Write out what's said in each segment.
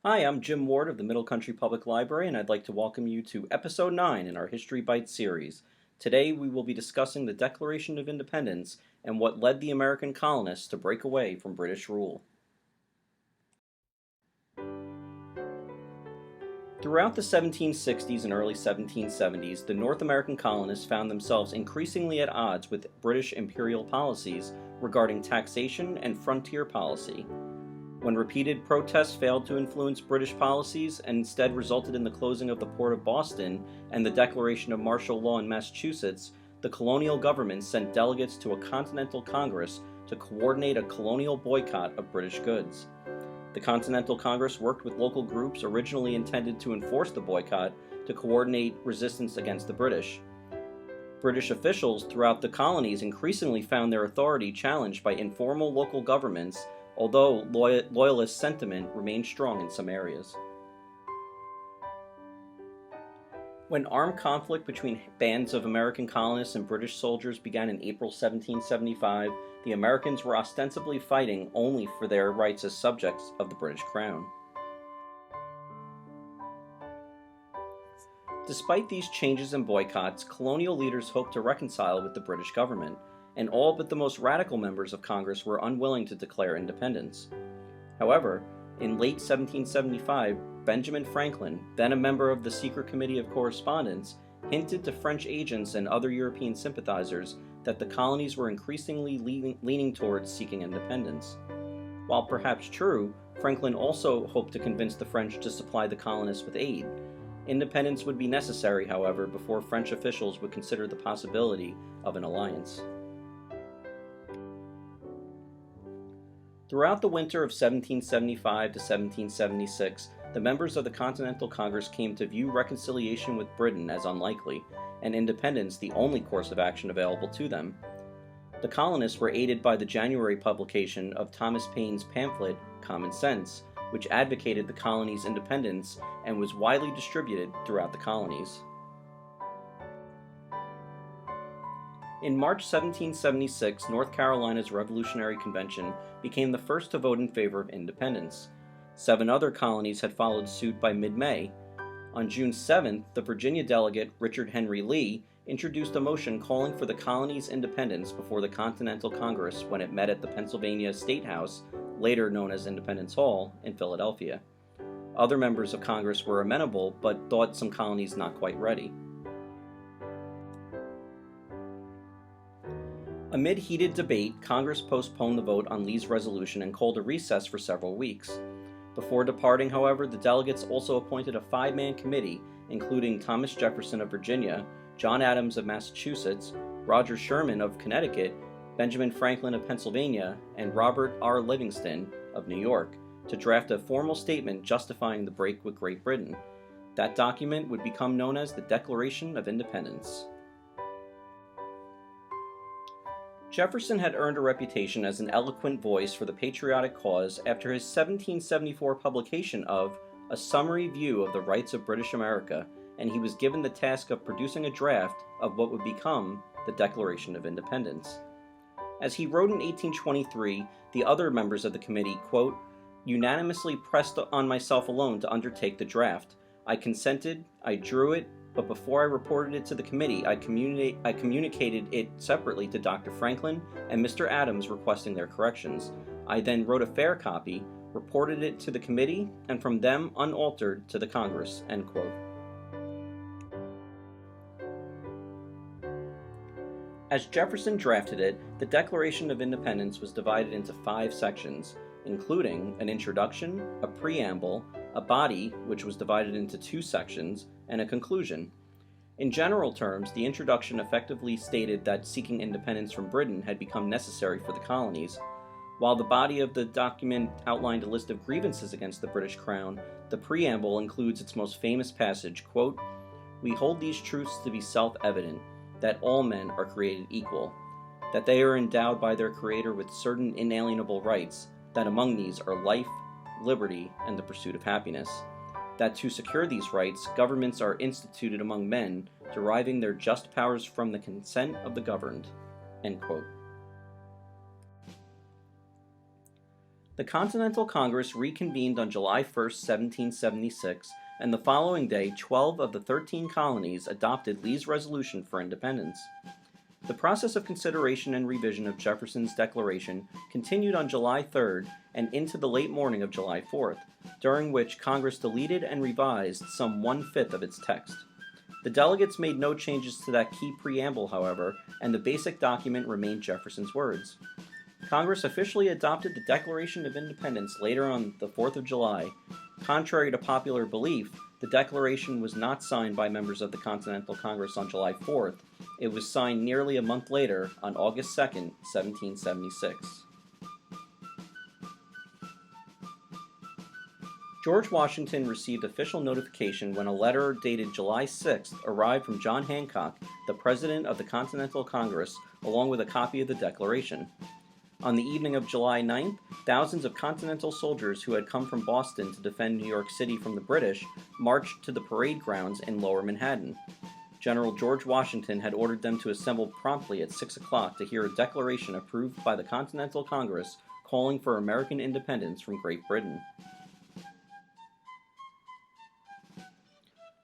Hi, I'm Jim Ward of the Middle Country Public Library, and I'd like to welcome you to Episode 9 in our History Bites series. Today, we will be discussing the Declaration of Independence and what led the American colonists to break away from British rule. Throughout the 1760s and early 1770s, the North American colonists found themselves increasingly at odds with British imperial policies regarding taxation and frontier policy. When repeated protests failed to influence British policies and instead resulted in the closing of the port of Boston and the declaration of martial law in Massachusetts, the colonial government sent delegates to a Continental Congress to coordinate a colonial boycott of British goods. The Continental Congress worked with local groups originally intended to enforce the boycott to coordinate resistance against the British. British officials throughout the colonies increasingly found their authority challenged by informal local governments, although loyalist sentiment remained strong in some areas. When armed conflict between bands of American colonists and British soldiers began in April 1775, the Americans were ostensibly fighting only for their rights as subjects of the British Crown. Despite these changes and boycotts, colonial leaders hoped to reconcile with the British government, and all but the most radical members of Congress were unwilling to declare independence. However, in late 1775, Benjamin Franklin, then a member of the Secret Committee of Correspondence, hinted to French agents and other European sympathizers that the colonies were increasingly leaning towards seeking independence. While perhaps true, Franklin also hoped to convince the French to supply the colonists with aid. Independence would be necessary, however, before French officials would consider the possibility of an alliance. Throughout the winter of 1775 to 1776, the members of the Continental Congress came to view reconciliation with Britain as unlikely, and independence the only course of action available to them. The colonists were aided by the January publication of Thomas Paine's pamphlet, Common Sense, which advocated the colonies' independence and was widely distributed throughout the colonies. In March 1776, North Carolina's Revolutionary Convention became the first to vote in favor of independence. 7 other colonies had followed suit by mid-May. On June 7th, the Virginia delegate Richard Henry Lee introduced a motion calling for the colony's independence before the Continental Congress when it met at the Pennsylvania State House, later known as Independence Hall, in Philadelphia. Other members of Congress were amenable, but thought some colonies not quite ready. Amid heated debate, Congress postponed the vote on Lee's resolution and called a recess for several weeks. Before departing, however, the delegates also appointed a 5-man committee, including Thomas Jefferson of Virginia, John Adams of Massachusetts, Roger Sherman of Connecticut, Benjamin Franklin of Pennsylvania, and Robert R. Livingston of New York, to draft a formal statement justifying the break with Great Britain. That document would become known as the Declaration of Independence. Jefferson had earned a reputation as an eloquent voice for the patriotic cause after his 1774 publication of A Summary View of the Rights of British America, and he was given the task of producing a draft of what would become the Declaration of Independence. As he wrote in 1823, the other members of the committee, quote, unanimously pressed on myself alone to undertake the draft. I consented, I drew it, but before I reported it to the committee, I communicated it separately to Dr. Franklin and Mr. Adams requesting their corrections. I then wrote a fair copy, reported it to the committee, and from them unaltered to the Congress, end quote. As Jefferson drafted it, the Declaration of Independence was divided into 5 sections, including an introduction, a preamble, a body, which was divided into 2 sections, and a conclusion. In general terms, the introduction effectively stated that seeking independence from Britain had become necessary for the colonies. While the body of the document outlined a list of grievances against the British Crown, the preamble includes its most famous passage, quote, we hold these truths to be self-evident, that all men are created equal, that they are endowed by their Creator with certain inalienable rights, that among these are life, liberty, and the pursuit of happiness, that to secure these rights, governments are instituted among men, deriving their just powers from the consent of the governed." End quote. The Continental Congress reconvened on July 1st, 1776, and the following day 12 of the 13 colonies adopted Lee's resolution for independence. The process of consideration and revision of Jefferson's Declaration continued on July 3rd and into the late morning of July 4th, during which Congress deleted and revised some one-fifth of its text. The delegates made no changes to that key preamble, however, and the basic document remained Jefferson's words. Congress officially adopted the Declaration of Independence later on the 4th of July. Contrary to popular belief, the Declaration was not signed by members of the Continental Congress on July 4th. It was signed nearly a month later, on August 2nd, 1776. George Washington received official notification when a letter dated July 6th arrived from John Hancock, the President of the Continental Congress, along with a copy of the Declaration. On the evening of July 9th, thousands of Continental soldiers who had come from Boston to defend New York City from the British marched to the parade grounds in Lower Manhattan. General George Washington had ordered them to assemble promptly at 6 o'clock to hear a declaration approved by the Continental Congress calling for American independence from Great Britain.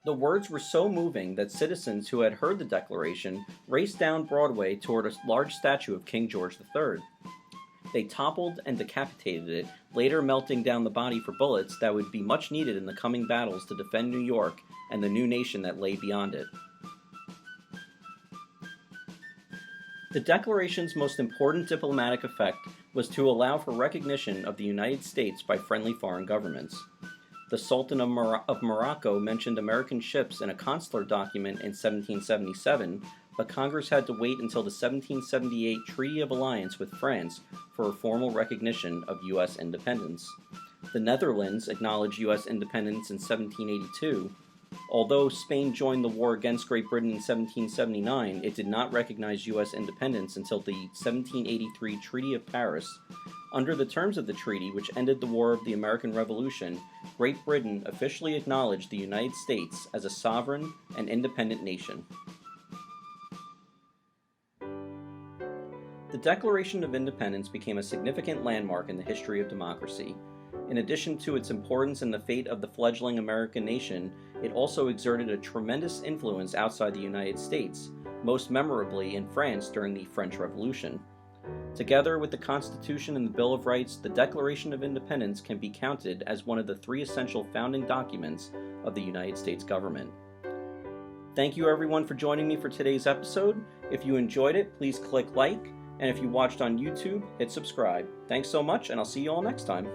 The words were so moving that citizens who had heard the declaration raced down Broadway toward a large statue of King George III. They toppled and decapitated it, later melting down the body for bullets that would be much needed in the coming battles to defend New York and the new nation that lay beyond it. The Declaration's most important diplomatic effect was to allow for recognition of the United States by friendly foreign governments. The Sultan of Morocco mentioned American ships in a consular document in 1777, but Congress had to wait until the 1778 Treaty of Alliance with France for a formal recognition of U.S. independence. The Netherlands acknowledged U.S. independence in 1782. Although Spain joined the war against Great Britain in 1779, it did not recognize U.S. independence until the 1783 Treaty of Paris. Under the terms of the treaty, which ended the War of the American Revolution, Great Britain officially acknowledged the United States as a sovereign and independent nation. The Declaration of Independence became a significant landmark in the history of democracy. In addition to its importance in the fate of the fledgling American nation, it also exerted a tremendous influence outside the United States, most memorably in France during the French Revolution. Together with the Constitution and the Bill of Rights, the Declaration of Independence can be counted as one of the three essential founding documents of the United States government. Thank you everyone for joining me for today's episode. If you enjoyed it, please click like, and if you watched on YouTube, hit subscribe. Thanks so much, and I'll see you all next time.